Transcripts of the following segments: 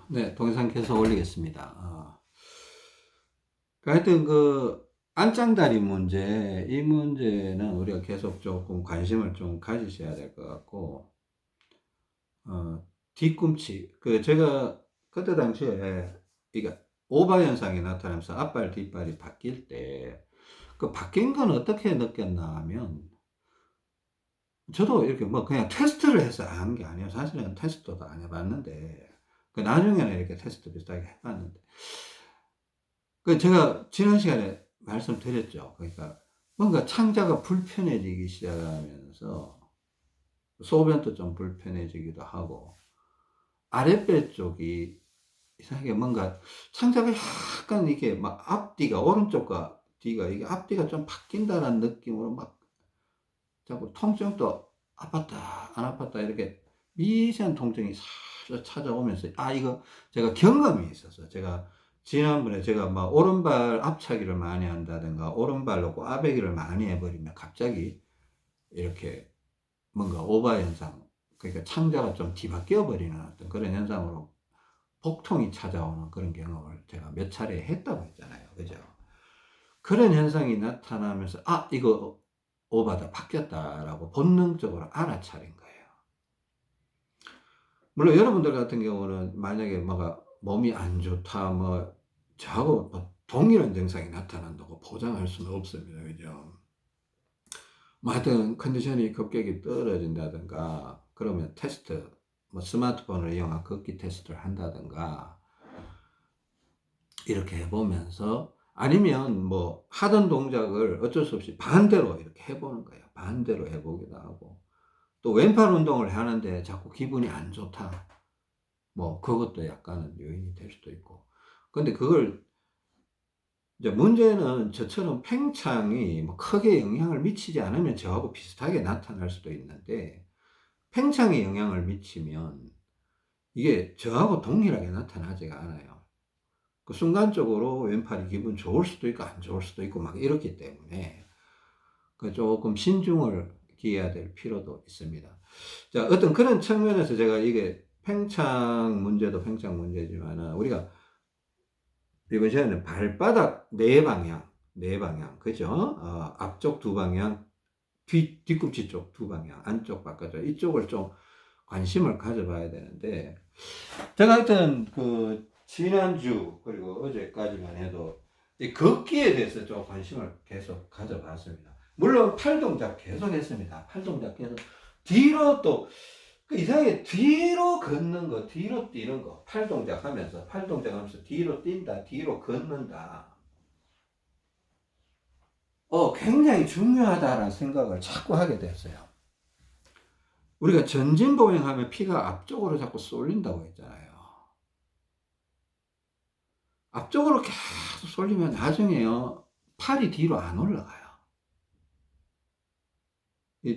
네, 동영상 계속 올리겠습니다. 하여튼 안짱다리 문제, 이 문제는 우리가 계속 조금 관심을 좀 가지셔야 될 것 같고, 뒤꿈치, 제가 그때 당시에 이게 오바 현상이 나타나면서 앞발, 뒷발이 바뀔 때, 바뀐 건 어떻게 느꼈나 하면, 저도 이렇게 뭐 그냥 테스트를 해서 한 게 아니에요. 사실은 테스트도 안 해봤는데, 나중에는 이렇게 테스트 비슷하게 해봤는데, 제가 지난 시간에 말씀드렸죠. 그러니까 뭔가 창자가 불편해지기 시작하면서 소변도 좀 불편해지기도 하고 아랫배 쪽이 이상하게 뭔가 창자가 약간 이게 막 앞뒤가 오른쪽과 뒤가 이게 앞뒤가 좀 바뀐다는 느낌으로 막 자꾸 통증도 아팠다 안 아팠다 이렇게 미세한 통증이 살짝 찾아오면서 이거 제가 경험이 있어서 제가 지난번에 제가 막 오른발 앞차기를 많이 한다든가 오른발로 꽈배기를 많이 해버리면 갑자기 이렇게 뭔가 오바 현상 그러니까 창자가 좀 뒤바뀌어 버리는 어떤 그런 현상으로 복통이 찾아오는 그런 경험을 제가 몇 차례 했다고 했잖아요. 그죠? 그런 현상이 나타나면서 이거 오바다 바뀌었다라고 본능적으로 알아차린 거예요. 물론 여러분들 같은 경우는 만약에 뭐가 몸이 안 좋다 저하고 동일한 증상이 나타난다고 보장할 수는 없습니다. 그죠? 하여튼 컨디션이 급격히 떨어진다든가 그러면 테스트 스마트폰을 이용한 걷기 테스트를 한다든가 이렇게 해보면서 아니면 하던 동작을 어쩔 수 없이 반대로 이렇게 해보는 거예요. 반대로 해보기도 하고 또 왼팔 운동을 하는데 자꾸 기분이 안 좋다. 그것도 약간은 요인이 될 수도 있고. 근데 그걸 이제 문제는 저처럼 팽창이 크게 영향을 미치지 않으면 저하고 비슷하게 나타날 수도 있는데 팽창에 영향을 미치면 이게 저하고 동일하게 나타나지가 않아요. 순간적으로 왼팔이 기분 좋을 수도 있고 안 좋을 수도 있고 막 이렇기 때문에 조금 신중을 기해야 될 필요도 있습니다. 자, 어떤 그런 측면에서 제가 이게 팽창 문제도 팽창 문제지만은 우리가 이번 시간에는 발바닥 네 방향, 그죠? 앞쪽 두 방향, 뒤꿈치 쪽 두 방향, 안쪽, 바깥쪽, 이쪽을 좀 관심을 가져봐야 되는데, 제가 하여튼 지난주, 그리고 어제까지만 해도 이 걷기에 대해서 좀 관심을 계속 가져봤습니다. 물론 팔 동작 계속 했습니다. 팔 동작 계속. 뒤로 또, 이상하게 뒤로 걷는 거, 뒤로 뛰는 거, 팔 동작 하면서, 뒤로 뛴다, 뒤로 걷는다. 굉장히 중요하다라는 생각을 자꾸 하게 됐어요. 우리가 전진보행하면 피가 앞쪽으로 자꾸 쏠린다고 했잖아요. 앞쪽으로 계속 쏠리면 나중에요, 팔이 뒤로 안 올라가요.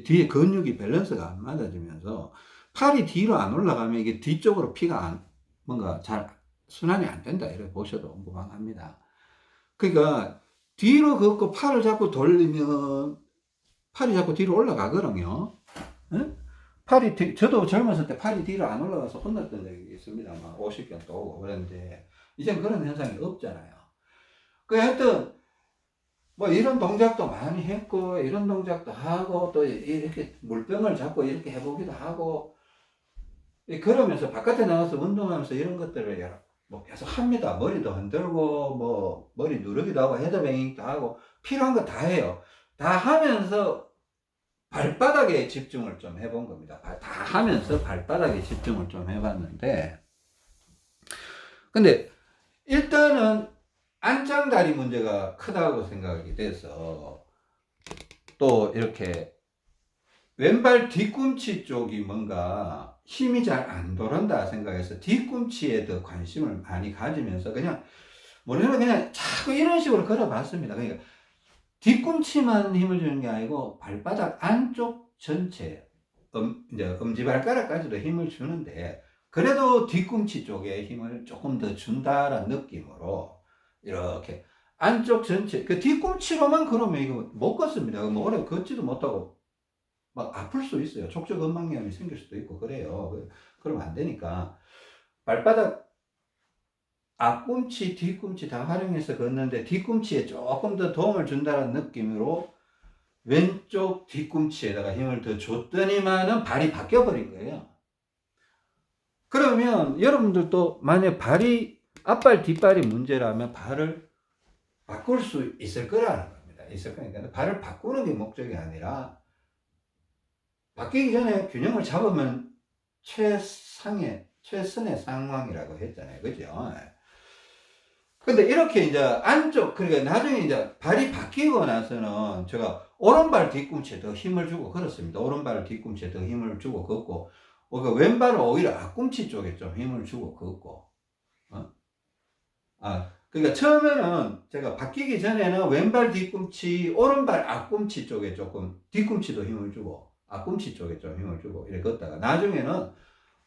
뒤에 근육이 밸런스가 안 맞아지면서 팔이 뒤로 안 올라가면 이게 뒤쪽으로 피가 뭔가 잘 순환이 안 된다. 이렇게 보셔도 무방합니다. 그러니까 뒤로 걷고 팔을 자꾸 돌리면 팔이 자꾸 뒤로 올라가거든요. 응? 저도 젊었을 때 팔이 뒤로 안 올라가서 혼났던 적이 있습니다. 막 50견 또 오고 그랬는데, 이젠 그런 현상이 없잖아요. 하여튼, 이런 동작도 많이 했고, 이런 동작도 하고, 또 이렇게 물병을 잡고 이렇게 해보기도 하고, 그러면서 바깥에 나가서 운동하면서 이런 것들을 계속 합니다. 머리도 흔들고, 머리 누르기도 하고, 헤드뱅잉도 하고, 필요한 거 다 해요. 다 하면서 발바닥에 집중을 좀 해본 겁니다. 다 하면서 발바닥에 집중을 좀 해봤는데, 근데 일단은 안짱다리 문제가 크다고 생각이 돼서 또 이렇게 왼발 뒤꿈치 쪽이 뭔가 힘이 잘 안 돌아간다 생각해서 뒤꿈치에 더 관심을 많이 가지면서 그냥 자꾸 이런 식으로 걸어봤습니다. 그러니까 뒤꿈치만 힘을 주는 게 아니고 발바닥 안쪽 전체 이제 엄지발가락까지도 힘을 주는데 그래도 뒤꿈치 쪽에 힘을 조금 더 준다라는 느낌으로 이렇게 안쪽 전체 뒤꿈치로만 걸으면 이거 못 걷습니다. 오래 걷지도 못하고 막 아플 수 있어요. 족저근막염이 생길 수도 있고 그래요. 그러면 안 되니까 발바닥 앞꿈치, 뒤꿈치 다 활용해서 걷는데 뒤꿈치에 조금 더 도움을 준다는 느낌으로 왼쪽 뒤꿈치에다가 힘을 더 줬더니만은 발이 바뀌어버린 거예요. 그러면 여러분들도 만약 발이 앞발, 뒷발이 문제라면 발을 바꿀 수 있을 거라는 겁니다. 있을 거니까 발을 바꾸는 게 목적이 아니라 바뀌기 전에 균형을 잡으면 최선의 상황이라고 했잖아요. 그죠? 근데 이렇게 이제 안쪽, 그러니까 나중에 이제 발이 바뀌고 나서는 제가 오른발 뒤꿈치에 더 힘을 주고 걸었습니다. 오른발 뒤꿈치에 더 힘을 주고 걷고, 그러니까 왼발은 오히려 앞꿈치 쪽에 좀 힘을 주고 걷고, 그러니까 처음에는 제가 바뀌기 전에는 왼발 뒤꿈치, 오른발 앞꿈치 쪽에 조금 뒤꿈치도 힘을 주고, 앞꿈치 쪽에 좀 힘을 주고, 이렇게 걷다가 나중에는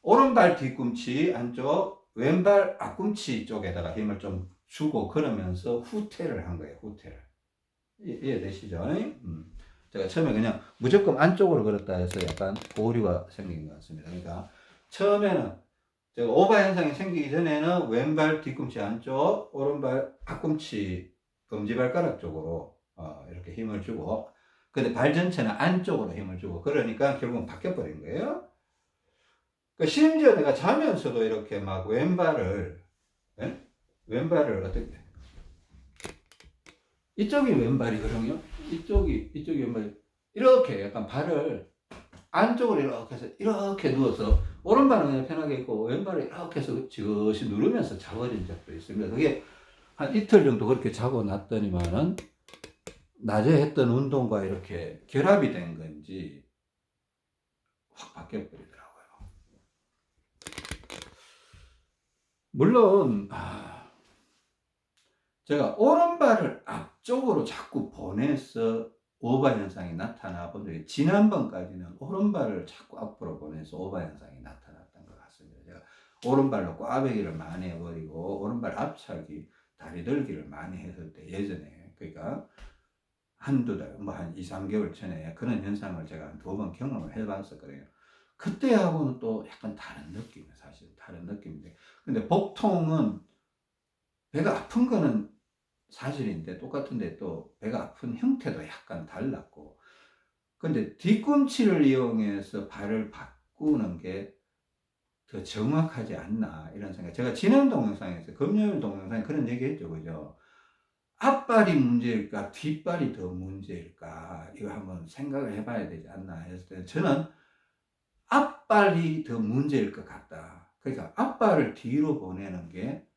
오른발 뒤꿈치 안쪽, 왼발 앞꿈치 쪽에다가 힘을 좀 주고 그러면서 후퇴를 한 거예요. 후퇴를. 이해되시죠? 제가 처음에 그냥 무조건 안쪽으로 걸었다 해서 약간 오류가 생긴 것 같습니다. 그러니까 처음에는 제가 오바 현상이 생기기 전에는 왼발 뒤꿈치 안쪽, 오른발 앞꿈치 검지발가락 쪽으로 이렇게 힘을 주고, 근데 발 전체는 안쪽으로 힘을 주고, 그러니까 결국은 바뀌어버린 거예요. 심지어 내가 자면서도 이렇게 막 왼발을 어떻게, 이쪽이 왼발이거든요. 이쪽이 왼발. 이렇게 약간 발을 안쪽으로 이렇게 해서 이렇게 누워서 오른발은 그냥 편하게 있고 왼발을 이렇게 해서 지그시 누르면서 자버린 적도 있습니다. 그게 한 이틀 정도 그렇게 자고 났더니만은 낮에 했던 운동과 이렇게 결합이 된 건지 확 바뀌어버리더라고요. 물론 제가 오른발을 앞쪽으로 자꾸 보내서 오바 현상이 나타나 본 적이, 지난번까지는 오른발을 자꾸 앞으로 보내서 오바 현상이 나타났던 것 같습니다. 제가 오른발로 꽈배기를 많이 해버리고 오른발 앞차기, 다리 들기를 많이 했을 때 예전에, 그러니까 한두 달, 뭐 한 2, 3개월 전에 그런 현상을 제가 한 2번 경험을 해봤었거든요. 그때하고는 또 약간 다른 느낌이에요. 사실 다른 느낌인데, 근데 복통은 배가 아픈 거는 사실인데 똑같은데 또 배가 아픈 형태도 약간 달랐고, 근데 뒤꿈치를 이용해서 발을 바꾸는 게 더 정확하지 않나 이런 생각. 제가 지난 동영상에서, 금요일 동영상에 그런 얘기 했죠. 그죠? 앞발이 문제일까 뒷발이 더 문제일까, 이거 한번 생각을 해봐야 되지 않나 했을 때 저는 앞발이 더 문제일 것 같다. 그러니까 앞발을 뒤로 보내는 게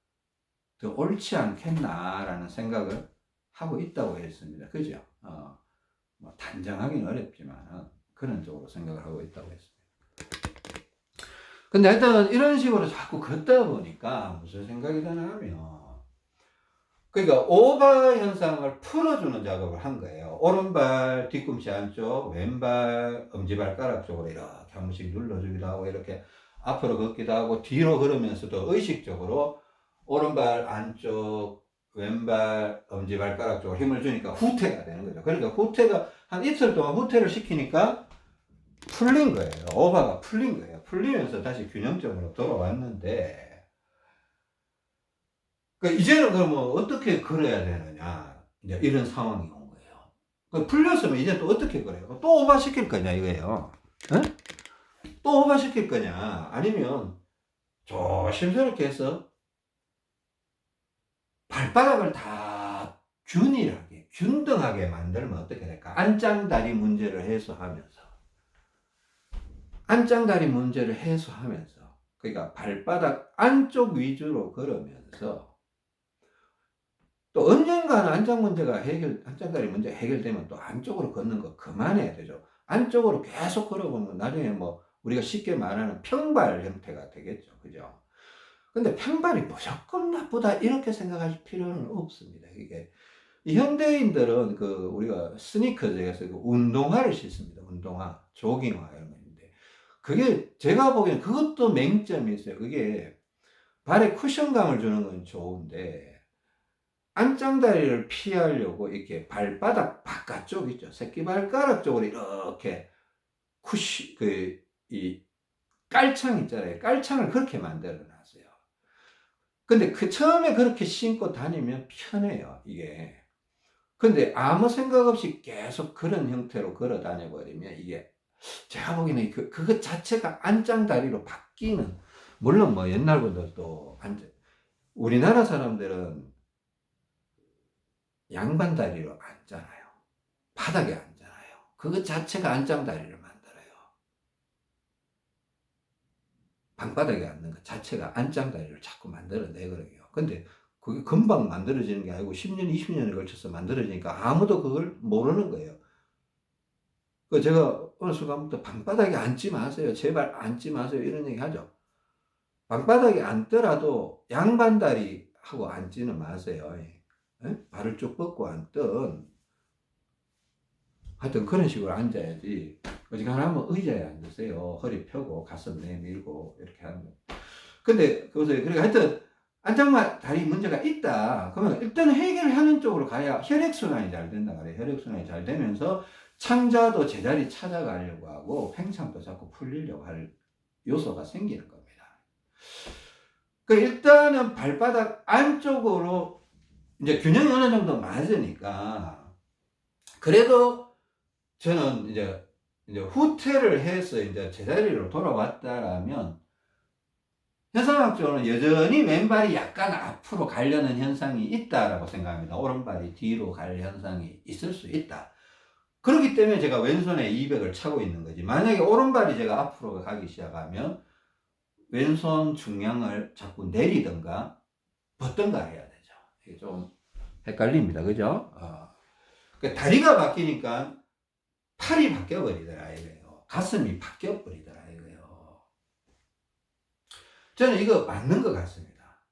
더 옳지 않겠나라는 생각을 하고 있다고 했습니다. 그죠? 뭐 단정하기는 어렵지만 그런 쪽으로 생각을 하고 있다고 했습니다. 근데 하여튼 이런 식으로 자꾸 걷다 보니까 무슨 생각이 드냐면, 그러니까 오바 현상을 풀어주는 작업을 한 거예요. 오른발 뒤꿈치 안쪽, 왼발 엄지발가락 쪽으로 이렇게 한 번씩 눌러주기도 하고, 이렇게 앞으로 걷기도 하고, 뒤로 걸으면서도 의식적으로 오른발 안쪽, 왼발 엄지발가락 쪽으로 힘을 주니까 후퇴가 되는 거죠. 그러니까 후퇴가 한 이틀 동안 후퇴를 시키니까 풀린 거예요. 오바가 풀린 거예요. 풀리면서 다시 균형점으로 돌아왔는데, 그러니까 이제는 그러면 어떻게 걸어야 되느냐, 이제 이런 상황이 온 거예요. 풀렸으면 이제 또 어떻게 걸어요? 또 오바 시킬 거냐 이거예요. 또 오바 시킬 거냐, 아니면 조심스럽게 해서 발바닥을 다 균일하게, 균등하게 만들면 어떻게 될까? 안짱다리 문제를 해소하면서, 그러니까 발바닥 안쪽 위주로 걸으면서, 또 언젠가는 안짱다리 문제 해결되면 또 안쪽으로 걷는 거 그만해야 되죠. 안쪽으로 계속 걸어보면 나중에 뭐 우리가 쉽게 말하는 평발 형태가 되겠죠. 그죠? 근데 평발이 무조건 나쁘다 이렇게 생각할 필요는 없습니다. 이게 현대인들은 우리가 스니커즈에서 운동화를 신습니다. 운동화, 조깅화 이런 거 있는데, 그게 제가 보기엔 그것도 맹점이 있어요. 그게 발에 쿠션감을 주는 건 좋은데, 안짱다리를 피하려고 이렇게 발바닥 바깥쪽 있죠. 새끼발가락 쪽으로 이렇게 이 깔창 있잖아요. 깔창을 그렇게 만들어 놨어요. 근데 그 처음에 그렇게 신고 다니면 편해요, 이게. 근데 아무 생각 없이 계속 그런 형태로 걸어 다녀 버리면 이게 제가 보기에는 그것 자체가 안짱다리로 바뀌는, 물론 뭐 옛날 분들도 우리나라 사람들은 양반다리로 앉잖아요. 바닥에 앉잖아요. 그것 자체가 안짱다리를 만들어요. 방바닥에 앉는 것 자체가 안짱다리를 자꾸 만들어내거든요. 근데 그게 금방 만들어지는 게 아니고 10년, 20년에 걸쳐서 만들어지니까 아무도 그걸 모르는 거예요. 그 제가 어느 순간부터 방바닥에 앉지 마세요. 제발 앉지 마세요. 이런 얘기 하죠. 방바닥에 앉더라도 양반다리 하고 앉지는 마세요. 예? 발을 쭉 뻗고 앉든 하여튼 그런 식으로 앉아야지. 어지간하면 의자에 앉으세요. 허리 펴고 가슴 내밀고 이렇게 하는 거. 근데 그러니까 하여튼 안장만 다리 문제가 있다. 그러면 일단 해결하는 쪽으로 가야 혈액순환이 잘 된다 그래요. 혈액순환이 잘 되면서 창자도 제자리 찾아가려고 하고 팽창도 자꾸 풀리려고 할 요소가 생기는 겁니다. 그 일단은 발바닥 안쪽으로 이제 균형이 어느 정도 맞으니까 그래도 저는 이제 후퇴를 해서 이제 제자리로 돌아왔다라면 현상학적으로는 여전히 왼발이 약간 앞으로 가려는 현상이 있다라고 생각합니다. 오른발이 뒤로 갈 현상이 있을 수 있다. 그렇기 때문에 제가 왼손에 200을 차고 있는 거지. 만약에 오른발이 제가 앞으로 가기 시작하면 왼손 중량을 자꾸 내리든가 벗든가 해야 되죠. 이게 좀 헷갈립니다. 그죠? 그러니까 다리가 바뀌니까 팔이 바뀌어버리더라 이거예요. 가슴이 바뀌어버리더라 이거예요. 저는 이거 맞는 것 같습니다.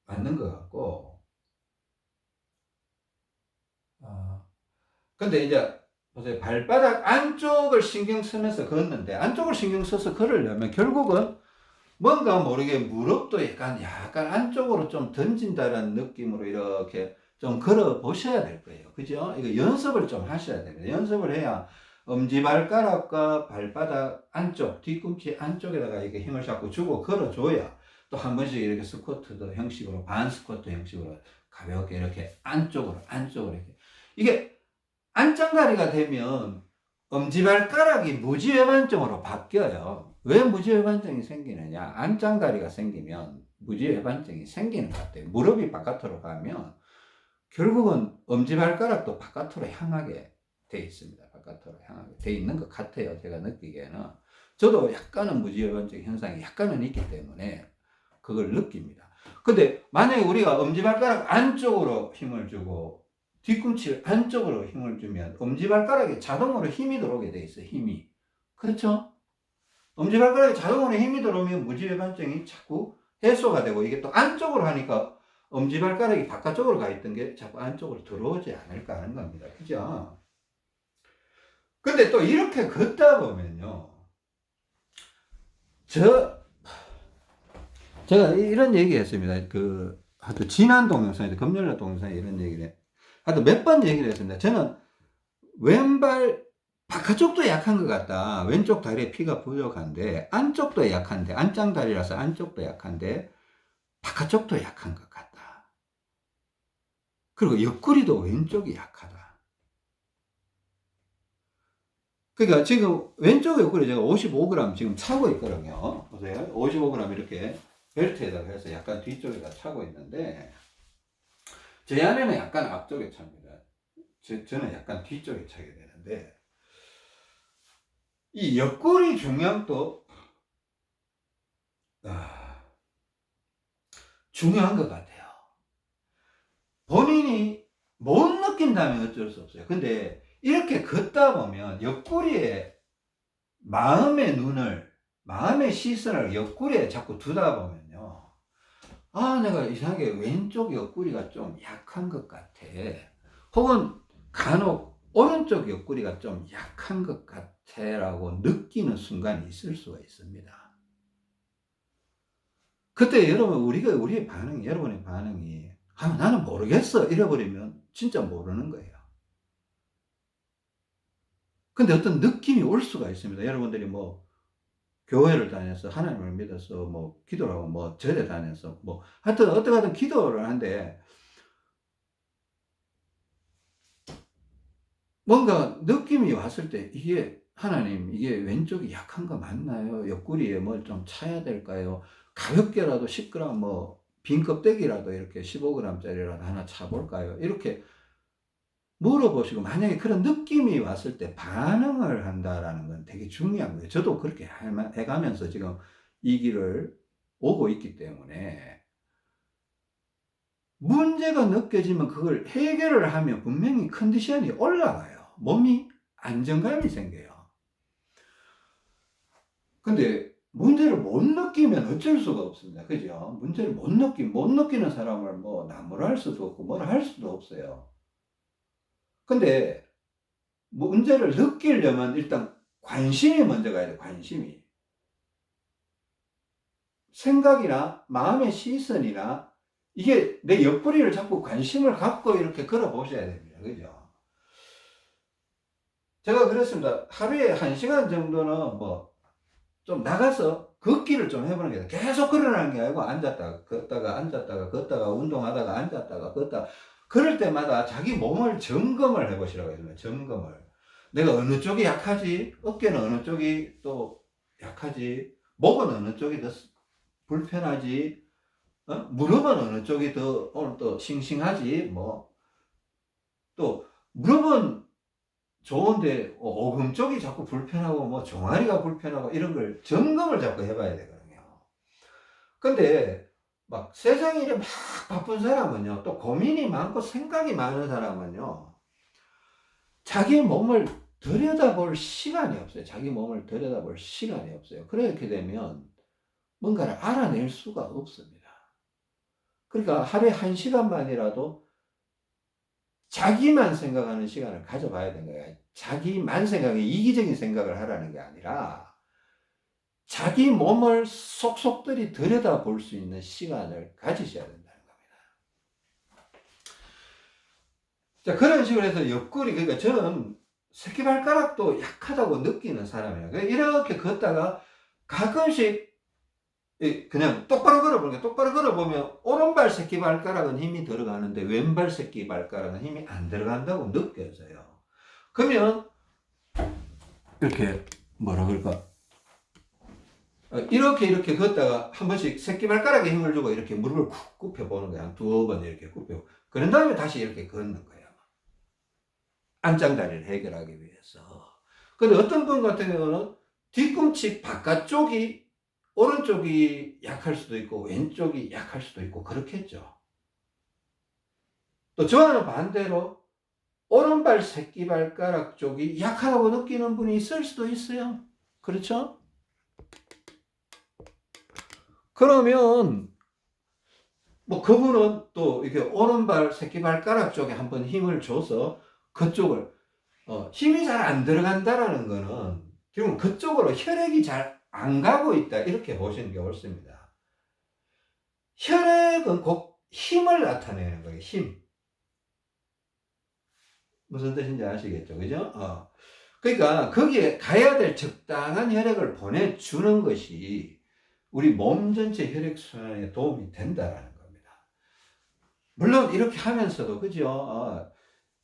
맞는 것 같고, 근데 이제 보세요. 발바닥 안쪽을 신경 쓰면서 걷는데, 안쪽을 신경 써서 걸으려면 결국은 뭔가 모르게 무릎도 약간 안쪽으로 좀 던진다는 느낌으로 이렇게 좀 걸어 보셔야 될 거예요. 그죠? 이거 연습을 좀 하셔야 됩니다. 연습을 해야 엄지발가락과 발바닥 안쪽, 뒤꿈치 안쪽에다가 이렇게 힘을 자꾸 주고 걸어줘야 또 한 번씩 이렇게 스쿼트도 형식으로, 반 스쿼트 형식으로 가볍게 이렇게 안쪽으로 이렇게. 이게 안짱다리가 되면 엄지발가락이 무지외반증으로 바뀌어요. 왜 무지외반증이 생기느냐? 안짱다리가 생기면 무지외반증이 생기는 것 같아요. 무릎이 바깥으로 가면 결국은 엄지발가락도 바깥으로 향하게 돼 있습니다. 바깥으로 향하게 돼 있는 것 같아요. 제가 느끼기에는. 저도 약간은 무지외반증 현상이 약간은 있기 때문에 그걸 느낍니다. 근데 만약에 우리가 엄지발가락 안쪽으로 힘을 주고 뒤꿈치 안쪽으로 힘을 주면 엄지발가락에 자동으로 힘이 들어오게 돼 있어요. 힘이. 그렇죠? 엄지발가락에 자동으로 힘이 들어오면 무지외반증이 자꾸 해소가 되고, 이게 또 안쪽으로 하니까 엄지발가락이 바깥쪽으로 가 있던 게 자꾸 안쪽으로 들어오지 않을까 하는 겁니다. 그죠? 근데 또 이렇게 걷다 보면요. 제가 이런 얘기 했습니다. 하여튼 지난 동영상에서, 금요일 동영상에 이런 얘기를 하여튼 몇 번 얘기를 했습니다. 저는 왼발 바깥쪽도 약한 것 같다. 왼쪽 다리에 피가 부족한데, 안쪽도 약한데, 안짱다리라서 안쪽도 약한데, 바깥쪽도 약한 것 같다. 그리고 옆구리도 왼쪽이 약하다. 그러니까 지금 왼쪽 옆구리 제가 55g 지금 차고 있거든요. 보세요. 55g 이렇게 벨트에다가 해서 약간 뒤쪽에다 차고 있는데, 제 안에는 약간 앞쪽에 찹니다. 저는 약간 뒤쪽에 차게 되는데, 이 옆구리 중량도 중요한 것 같아요. 본인이 못 느낀다면 어쩔 수 없어요. 근데 이렇게 걷다 보면 옆구리에 마음의 시선을 옆구리에 자꾸 두다 보면요. 내가 이상하게 왼쪽 옆구리가 좀 약한 것 같아. 혹은 간혹 오른쪽 옆구리가 좀 약한 것 같아 라고 느끼는 순간이 있을 수가 있습니다. 그때 우리의 반응이, 여러분의 반응이, 나는 모르겠어 이래버리면 진짜 모르는 거예요. 근데 어떤 느낌이 올 수가 있습니다. 여러분들이 교회를 다녀서 하나님을 믿어서 뭐 기도를 하고 뭐 절에 다녀서 뭐 하여튼 어떻게든 기도를 하는데 뭔가 느낌이 왔을 때 이게 하나님 이게 왼쪽이 약한 거 맞나요? 옆구리에 뭘 좀 차야 될까요? 가볍게라도 10g 뭐 빈 껍데기라도 이렇게 15g짜리라도 하나 차 볼까요? 이렇게 물어보시고 만약에 그런 느낌이 왔을 때 반응을 한다라는 건 되게 중요한 거예요. 저도 그렇게 해가면서 지금 이 길을 오고 있기 때문에 문제가 느껴지면 그걸 해결을 하면 분명히 컨디션이 올라가요. 몸이 안정감이 생겨요. 근데 문제를 못 느끼면 어쩔 수가 없습니다. 그죠? 문제를 못 느끼는 사람을 뭐 나무라 할 수도 없고 뭐라 할 수도 없어요. 근데 문제를 느끼려면 일단 관심이 먼저 가야 돼, 관심이. 생각이나 마음의 시선이나 이게 내 옆구리를 자꾸 관심을 갖고 이렇게 걸어 보셔야 됩니다. 그죠? 제가 그랬습니다. 하루에 1시간 정도는 뭐 좀 나가서 걷기를 좀 해보는 게 계속 걸어가는 게 아니고 앉았다가 걷다가 앉았다가 걷다가 운동하다가 앉았다가 걷다가 그럴 때마다 자기 몸을 점검을 해보시라고 했습니다. 점검을. 내가 어느 쪽이 약하지? 어깨는 어느 쪽이 또 약하지? 목은 어느 쪽이 더 불편하지? 무릎은 어느 쪽이 더 오늘 또 싱싱하지? 뭐 또 무릎은 좋은데 오금 쪽이 자꾸 불편하고 뭐 종아리가 불편하고 이런 걸 점검을 자꾸 해봐야 되거든요. 근데 막 세상에 막 바쁜 사람은요, 또 고민이 많고 생각이 많은 사람은요, 자기 몸을 들여다볼 시간이 없어요. 자기 몸을 들여다볼 시간이 없어요. 그렇게 되면 뭔가를 알아낼 수가 없습니다. 그러니까 하루에 1시간만이라도 자기만 생각하는 시간을 가져봐야 되는 거예요. 자기만 생각해, 이기적인 생각을 하라는 게 아니라 자기 몸을 속속들이 들여다볼 수 있는 시간을 가지셔야 된다는 겁니다. 자, 그런 식으로 해서 옆구리, 그러니까 저는 새끼발가락도 약하다고 느끼는 사람이에요. 이렇게 걷다가 가끔씩 그냥 똑바로 걸어보는 게 똑바로 걸어보면 오른발 새끼발가락은 힘이 들어가는데 왼발 새끼발가락은 힘이 안 들어간다고 느껴져요. 그러면 이렇게 뭐라 그럴까? 이렇게 걷다가 한 번씩 새끼발가락에 힘을 주고 이렇게 무릎을 쿡 굽혀보는 거야. 한 2번 이렇게 굽혀. 그런 다음에 다시 이렇게 걷는 거야. 안짱다리를 해결하기 위해서. 근데 어떤 분 같은 경우는 뒤꿈치 바깥쪽이 오른쪽이 약할 수도 있고 왼쪽이 약할 수도 있고 그렇겠죠. 또 저와는 반대로 오른발 새끼발가락 쪽이 약하다고 느끼는 분이 있을 수도 있어요. 그렇죠? 그러면 뭐 그분은 또 이렇게 오른발 새끼발가락 쪽에 한번 힘을 줘서 그쪽을 힘이 잘 안 들어간다라는 거는 결국 그쪽으로 혈액이 잘 안 가고 있다 이렇게 보시는 게 옳습니다. 혈액은 곧 힘을 나타내는 거예요. 힘. 무슨 뜻인지 아시겠죠? 그죠? 그러니까 거기에 가야 될 적당한 혈액을 보내주는 것이 우리 몸 전체 혈액순환에 도움이 된다라는 겁니다. 물론 이렇게 하면서도 그죠?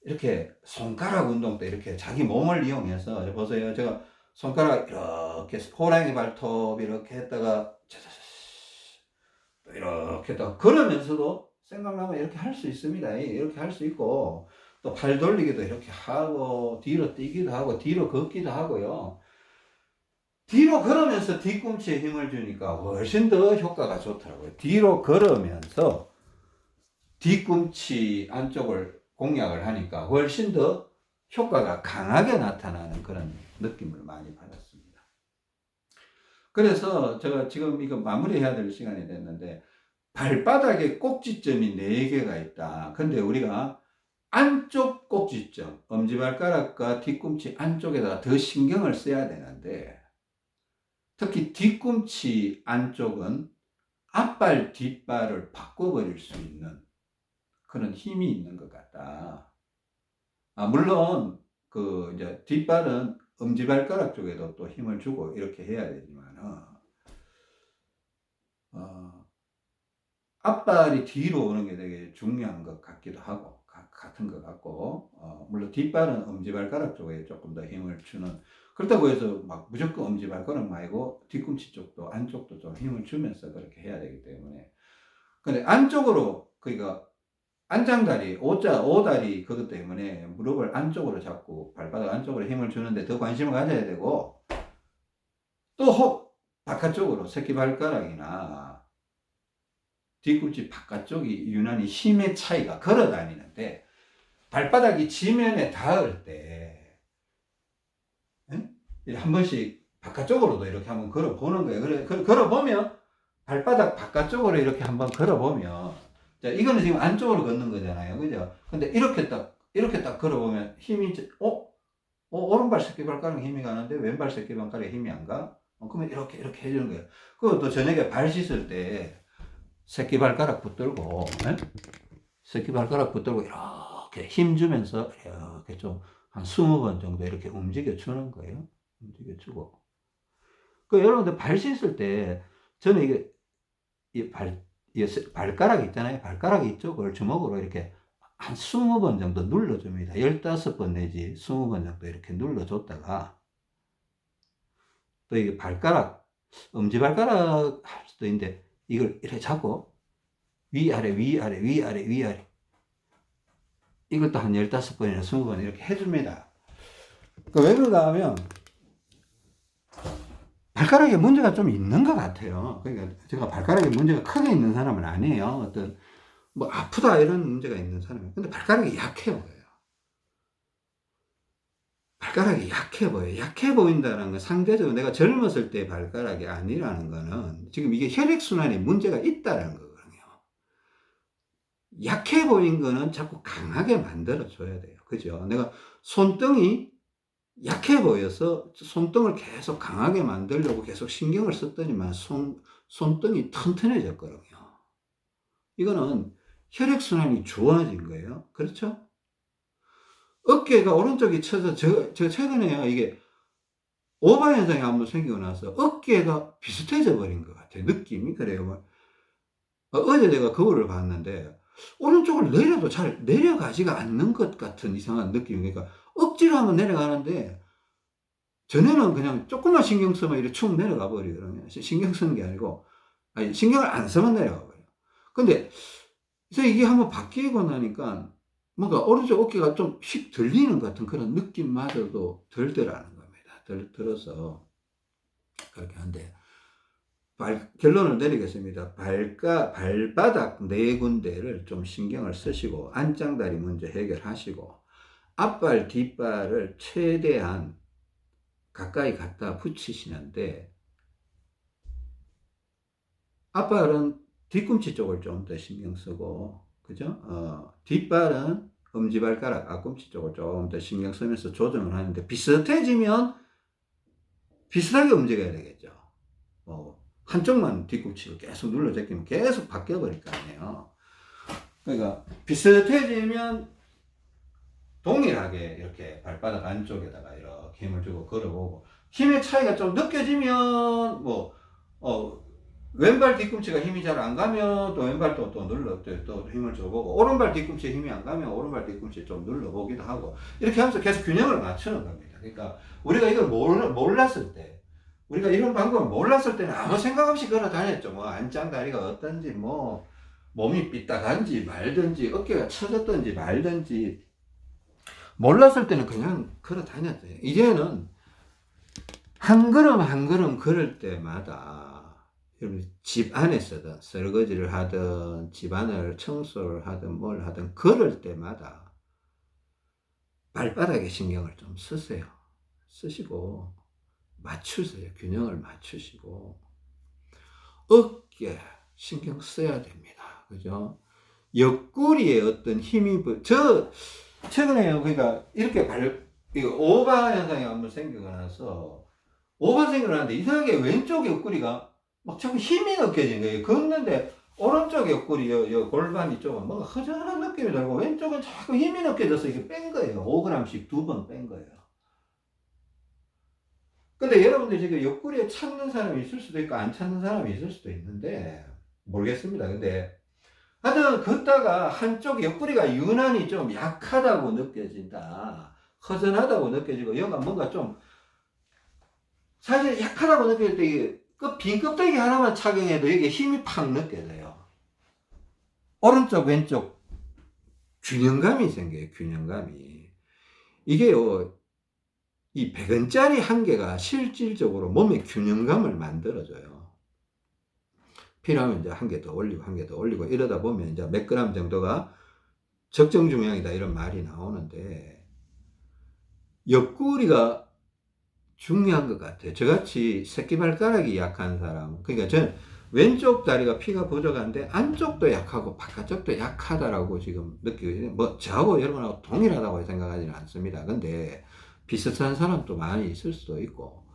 이렇게 손가락 운동도 이렇게 자기 몸을 이용해서 보세요. 제가 손가락 이렇게 호랑이 발톱 이렇게 했다가 또 이렇게 했다가 그러면서도 생각나면 이렇게 할 수 있습니다. 이렇게 할 수 있고 또 팔 돌리기도 이렇게 하고 뒤로 뛰기도 하고 뒤로 걷기도 하고요. 뒤로 걸으면서 뒤꿈치에 힘을 주니까 훨씬 더 효과가 좋더라고요. 뒤로 걸으면서 뒤꿈치 안쪽을 공략을 하니까 훨씬 더 효과가 강하게 나타나는 그런 느낌을 많이 받았습니다. 그래서 제가 지금 이거 마무리해야 될 시간이 됐는데 발바닥에 꼭지점이 4개가 있다. 근데 우리가 안쪽 꼭지점, 엄지발가락과 뒤꿈치 안쪽에다가 더 신경을 써야 되는데 특히 뒤꿈치 안쪽은 앞발, 뒷발을 바꿔버릴 수 있는 그런 힘이 있는 것 같다. 물론, 이제 뒷발은 엄지발가락 쪽에도 또 힘을 주고 이렇게 해야 되지만은, 앞발이 뒤로 오는 게 되게 중요한 것 같기도 하고, 같은 것 같고, 물론 뒷발은 엄지발가락 쪽에 조금 더 힘을 주는, 그렇다고 해서 막 무조건 엄지발가락 말고 뒤꿈치 쪽도 안쪽도 좀 힘을 주면서 그렇게 해야 되기 때문에. 근데 안쪽으로, 그러니까 안장다리, 오다리 그것 때문에 무릎을 안쪽으로 잡고 발바닥 안쪽으로 힘을 주는데 더 관심을 가져야 되고, 또 바깥쪽으로 새끼발가락이나 뒤꿈치 바깥쪽이 유난히 힘의 차이가, 걸어 다니는데 발바닥이 지면에 닿을 때 한 번씩 바깥쪽으로도 이렇게 한번 걸어 보는 거예요. 그래, 걸어 보면 발바닥 바깥쪽으로 이렇게 한번 걸어 보면, 자, 이거는 지금 안쪽으로 걷는 거잖아요. 그죠? 근데 이렇게 딱 걸어 보면 힘이, 오른발 새끼발가락에 힘이 가는데 왼발 새끼발가락에 힘이 안 가? 그러면 이렇게 해주는 거예요. 그리고 또 저녁에 발 씻을 때 새끼발가락 붙들고, 새끼발가락 붙들고 이렇게 힘주면서 이렇게 좀 한 20번 정도 이렇게 움직여 주는 거예요. 움직여 주고. 여러분들 발 씻을 때, 저는 이 발가락 있잖아요. 발가락 이쪽을 주먹으로 이렇게 한 20번 정도 눌러줍니다. 15번 내지 20번 정도 이렇게 눌러줬다가, 또 이게 발가락, 엄지발가락 할 수도 있는데, 이걸 이렇게 잡고, 위아래, 위아래, 위아래, 위아래. 이것도 한 15번이나 20번 이렇게 해줍니다. 왜 그런가 하면, 발가락에 문제가 좀 있는 것 같아요. 그러니까 제가 발가락에 문제가 크게 있는 사람은 아니에요. 어떤, 뭐, 아프다 이런 문제가 있는 사람이에요. 근데 발가락이 약해 보여요. 발가락이 약해 보여요. 약해 보인다는 건 상대적으로 내가 젊었을 때 발가락이 아니라는 거는 지금 이게 혈액순환에 문제가 있다는 거거든요. 약해 보인 거는 자꾸 강하게 만들어줘야 돼요. 그죠? 내가 손등이 약해 보여서 손등을 계속 강하게 만들려고 계속 신경을 썼더니만 손등이 튼튼해졌거든요. 이거는 혈액순환이 좋아진 거예요. 그렇죠? 어깨가 오른쪽이 쳐서, 저 최근에요, 이게 오바 현상이 한번 생기고 나서 어깨가 비슷해져 버린 것 같아요. 느낌이 그래요. 어제 내가 거울을 봤는데 오른쪽을 내려도 잘 내려가지가 않는 것 같은 이상한 느낌. 그러니까 억지로 한번 내려가는데, 전에는 그냥 조금만 신경 쓰면 이렇게 축 내려가 버리거든요. 신경 쓰는 게 아니고, 아니, 신경을 안 쓰면 내려가 버려요. 근데 그래서 이게 한번 바뀌고 나니까 뭔가 오른쪽 어깨가 좀 휙 들리는 것 같은 그런 느낌마저도 들더라는 겁니다. 들어서 그렇게 한데, 결론을 내리겠습니다. 발바닥 네 군데를 좀 신경을 쓰시고, 안짱다리 먼저 해결하시고, 앞발, 뒷발을 최대한 가까이 갖다 붙이시는데, 앞발은 뒤꿈치 쪽을 좀 더 신경 쓰고, 그죠? 뒷발은 엄지발가락, 앞꿈치 쪽을 좀 더 신경 쓰면서 조정을 하는데, 비슷해지면 비슷하게 움직여야 되겠죠. 한쪽만 뒤꿈치를 계속 눌러 제끼면 계속 바뀌어버릴 거 아니에요. 그러니까 비슷해지면 동일하게 이렇게 발바닥 안쪽에다가 이렇게 힘을 주고 걸어보고, 힘의 차이가 좀 느껴지면 왼발 뒤꿈치가 힘이 잘 안 가면 또 왼발도 또 눌러 또 힘을 줘보고, 오른발 뒤꿈치에 힘이 안 가면 오른발 뒤꿈치 좀 눌러보기도 하고, 이렇게 하면서 계속 균형을 맞추는 겁니다. 그러니까 우리가 이걸 몰랐을 때, 우리가 이런 방법을 몰랐을 때는 아무 생각 없이 걸어 다녔죠. 뭐 안짱다리가 어떤지, 뭐 몸이 삐딱한지 말든지 어깨가 처졌든지 말든지 몰랐을 때는 그냥 걸어 다녔죠. 이제는 한 걸음 한 걸음 걸을 때마다, 집 안에서든 설거지를 하든 집안을 청소를 하든 뭘 하든 걸을 때마다 발바닥에 신경을 좀 쓰세요. 쓰시고 맞추세요. 균형을 맞추시고 어깨 신경 써야 됩니다. 그죠? 옆구리에 어떤 힘이, 저 최근에요, 그러니까 이렇게 이거 오바 현상이 한번 생기고 나서, 오바 생기고 나는데 이상하게 왼쪽 옆구리가 막 자꾸 힘이 느껴지는 거예요. 걷는데 오른쪽 옆구리, 요 골반 이쪽은 뭔가 허전한 느낌이 들고, 왼쪽은 자꾸 힘이 느껴져서 이렇게 뺀 거예요. 5g씩 2번 뺀 거예요. 근데 여러분들 지금 옆구리에 찾는 사람이 있을 수도 있고 안 찾는 사람이 있을 수도 있는데 모르겠습니다. 근데 하여튼 걷다가 한쪽 옆구리가 유난히 좀 약하다고 느껴진다. 허전하다고 느껴지고 여기가 뭔가 좀 사실 약하다고 느껴질 때 이게 빈 껍데기 하나만 착용해도 이게 힘이 팍 느껴져요. 오른쪽 왼쪽 균형감이 생겨요. 균형감이. 이게요. 이 100원짜리 한 개가 실질적으로 몸의 균형감을 만들어줘요. 필요하면 이제 한 개 더 올리고 한 개 더 올리고 이러다 보면 이제 몇 그램 정도가 적정 중량이다 이런 말이 나오는데 옆구리가 중요한 것 같아요. 저같이 새끼발가락이 약한 사람, 그러니까 전 왼쪽 다리가 피가 부족한데 안쪽도 약하고 바깥쪽도 약하다라고 지금 느끼고, 뭐 저하고 여러분하고 동일하다고 생각하지는 않습니다. 근데 비슷한 사람도 많이 있을 수도 있고,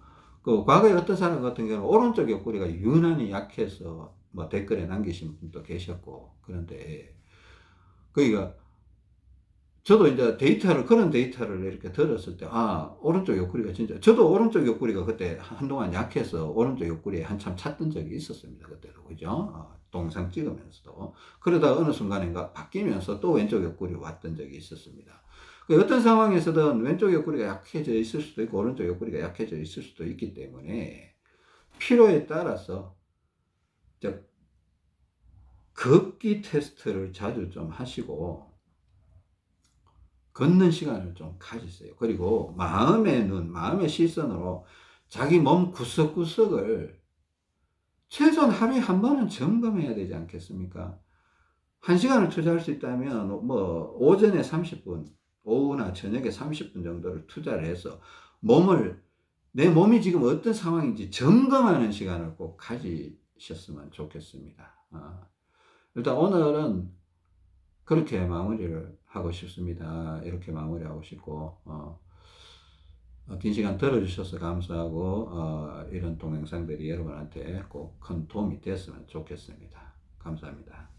그 과거에 어떤 사람 같은 경우는 오른쪽 옆구리가 유난히 약해서 뭐 댓글에 남기신 분도 계셨고, 그런데 그러니까 저도 이제 그런 데이터를 이렇게 들었을 때, 아, 오른쪽 옆구리가 진짜, 저도 오른쪽 옆구리가 그때 한동안 약해서 오른쪽 옆구리에 한참 찾던 적이 있었습니다. 그때도. 그죠? 동상 찍으면서도. 그러다가 어느 순간인가 바뀌면서 또 왼쪽 옆구리 왔던 적이 있었습니다. 그 어떤 상황에서든 왼쪽 옆구리가 약해져 있을 수도 있고, 오른쪽 옆구리가 약해져 있을 수도 있기 때문에, 필요에 따라서, 걷기 테스트를 자주 좀 하시고, 걷는 시간을 좀 가지세요. 그리고 마음의 눈, 마음의 시선으로 자기 몸 구석구석을 최소한 하루에 한 번은 점검해야 되지 않겠습니까? 한 시간을 투자할 수 있다면 뭐 오전에 30분, 오후나 저녁에 30분 정도를 투자를 해서 내 몸이 지금 어떤 상황인지 점검하는 시간을 꼭 가지셨으면 좋겠습니다. 일단 오늘은 그렇게 마무리를 하고 싶습니다. 이렇게 마무리하고 싶고, 긴 시간 들어주셔서 감사하고, 이런 동영상들이 여러분한테 꼭 큰 도움이 됐으면 좋겠습니다. 감사합니다.